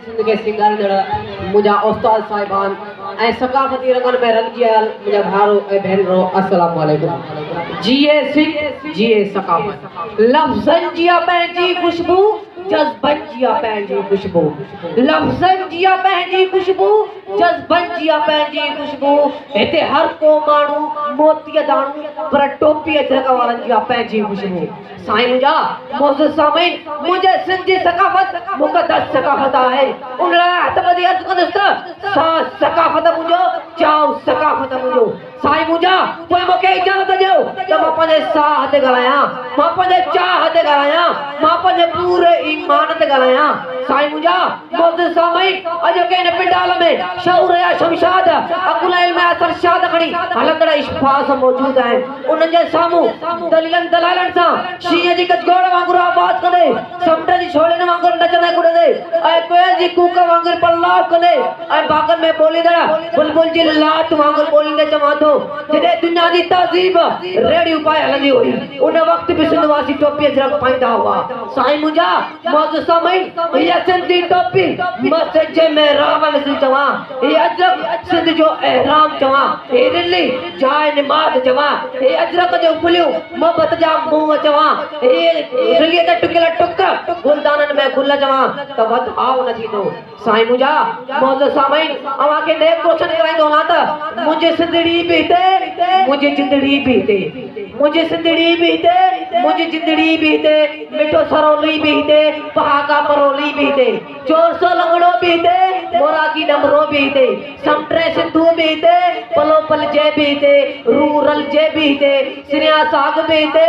सिंध के सिंगर जड़ा मुझा उस्ताद साहिबान ऐ सकाफती रंगन में रंजियल मुझा भारो ऐ भेनरो अस्सलाम वालेकुम। जिए सिंह जिए सकाफत लफ्ज़न जिया पंहिंजी खुशबू जज़्बन जिया पंहिंजी खुशबू लफ्ज़न जिया पंहिंजी खुशबू जज़्बन जिया पंहिंजी खुशबू हिते हर को माण्हू मोतीअ दाणू पर टोपीअ जॻह वारनि जिया पंहिंजी खुशबू। साईं मुंहिंजा मौजूद सामीन मुंहिंजे सिंध जी सकाफ़त मुक़दस सकाफ़त आहे उन लाइ हथ ॿधी अर्ज़ु कंदुसि त सा सकाफ़त मुंहिंजो चाओ सकाफ़त मुंहिंजो। साईं मुंहिंजा पोइ मूंखे इजाज़त ॾियो त मां पंहिंजे साह ते ॻाल्हायां मां पंहिंजे चाह ते ॻाल्हायां मां पंहिंजे पूरे ईमान ते ॻाल्हायां। साईं मुंहिंजा मौजूद सामीन अॼु के हिन पिंडाल में शऊर या शमशाद अकुल इल्म असर शाद खणी हलंदड़ इश्फास मौजूद आहिनि उन्हनि जे साम्हूं दलीलन दलालनि सां शींहं जी गजगोड़ वांगुरु आवाज़ कंदे समुंड जी छोड़ियुनि वांगुरु नचंदे कुॾंदे ऐं कोयल जी कूक वांगुरु पल्लाव कंदे ऐं बागनि में ॿोलींदड़ बुलबुल जी लात वांगुरु ॿोलींदे चवां थो जॾहिं दुनिया जी तहज़ीब रेड़ियूं पाए हलंदी हुई उन वक़्तु बि सिंधवासी टोपीअ जरग पाईंदा हुआ। साईं मुंहिंजा मौजूद सामीन हीअ सिंधी टोपी मस्जिद जे महराब में चवां हीअ अजरक सिंध जो एहराम चवां हीअ दिल्ली जाए निमाज़ चवां हीअ अजरक जो फुलियूं मोहबत जा मुंहुं चवां हीअ दिल्लीअ ते टुकियल टुक गुलदाननि में गुल चवां त वधाउ न थींदो। साईं मुंहिंजा मौजूद सामीन अवां खे नेक रोशन कराईंदो हलां त मुंहिंजी सिंधड़ी बि हिते मुंहिंजी जिंदड़ी बि हिते मुंहिंजी सिंधड़ी बि हिते मुंहिंजी जिंदड़ी बि हिते मिठो सरोली बि हिते पहाका परोली बि हिते चोर सो लंगड़ो बि हिते मोराकी डमरो भी हिते समट्रे सिंधू भी हिते पलो पल जे भी हिते रूरल जे भी हिते सिरिया साग भी हिते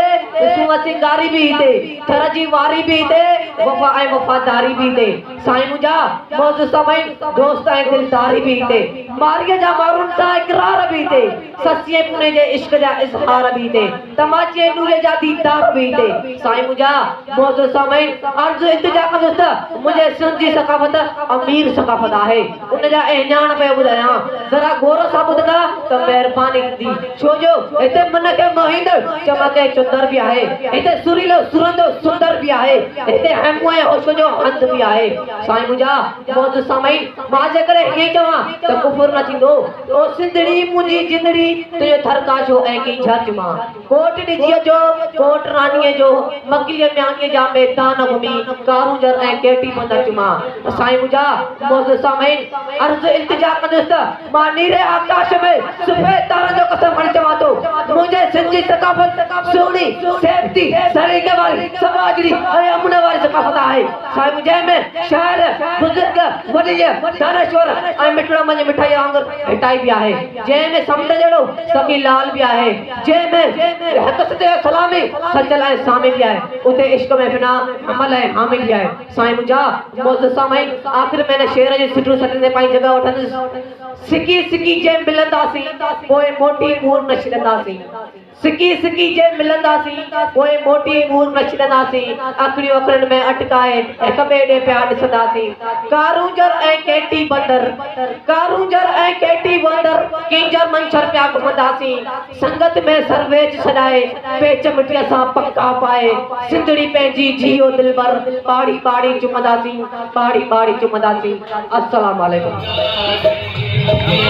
सुवा सिंगारी भी हिते थर जी वारी भी हिते वफा ऐं वफादारी भी हिते। साईं मुंहिंजा मौजूद सामीन दोस्त ऐं दिलदारी भी हिते मारीअ जा मारुनि सां इकरार भी हिते ससीअ पुने जे इश्क जा इज़हार भी हिते तमाचे नूरे जा दीदार भी हिते। साईं मुंहिंजा मौजूद सामीन अर्ज़ु इल्तिजा कंदुसि त मुंहिंजे सिंध जी सकाफ़त अमीर सकाफ़त आहे उन जा एहनान पे ॿुधायां जरा गौर सां ॿुधंदा त महिरबानी थींदी छो जो हिते मन खे मोहींदड़ चमके चुंदर भी आहे हिते सुरीलो सुरंदो सुंदर भी आहे हिते हेमू ऐं होश जो हंध भी आहे। साईं मुंहिंजा मौजूद सामीन मां जेकॾहिं ईअं चवां त कुफुर न थींदो ओ सिंधड़ी मुंहिंजी जिंदड़ी तुंहिंजो थरकाशो ऐं की झच मां कोट ॾिजीअ जो कोट राणीअ जो मकीअ म्यानीअ जा मैदान घुमी कारूंजर ऐं केटी बंदच मां। साईं मुंहिंजा मौजूद सामीन अर्ज़ इल्तिजा कंदुसि त मां नीरे आकाश में सफेद तारनि जो कसम खणी चवां थो मुंहिंजे सिंध जी सकाफ़त सुहिणी सेफ्टी सलीक़े वारी समाजड़ी ऐं अमन वारी सकाफ़त आहे। साईं मुंहिंजे में शाइर बुज़ुर्ग वॾीअ दानश्वर ऐं मिठड़ा मंझि मिठाई वांगुरु हिटाई भी आहे जंहिंमें समुंड जहिड़ो सभी लाल भी आहे जंहिंमें हक़ सते सलामी सचल ऐं सामी भी आहे उते इश्क में बिना अमल ऐं हामी भी आहे। साईं मुंहिंजा मौजूद सामीन आख़िर में शेर जी सुठो सटंदे पाई जगह वठंदुसि सिकी सिकी जे मिलंदासीं पोइ मोटी मूर न छॾंदासीं सिकी सिकी जे मिलंदासीं पोइ मोटी मूर न छॾंदासीं अखड़ियूं अखड़नि में अटकाए हिक ॿिए ॾे पिया ॾिसंदासीं कारूंजर ऐं केटी बंदर कारूंजर ऐं केटी बंदर किंजर मंछर पिया घुमंदासीं संगत में सरवेज छॾाए पेच मिटीअ सां पक्का पाए सिंधड़ी पंहिंजी जियो दिलबर पाड़ी पाड़ी चुमंदासीं पाड़ी पाड़ी चुमंदासीं। अस्सलाम वालेकुम।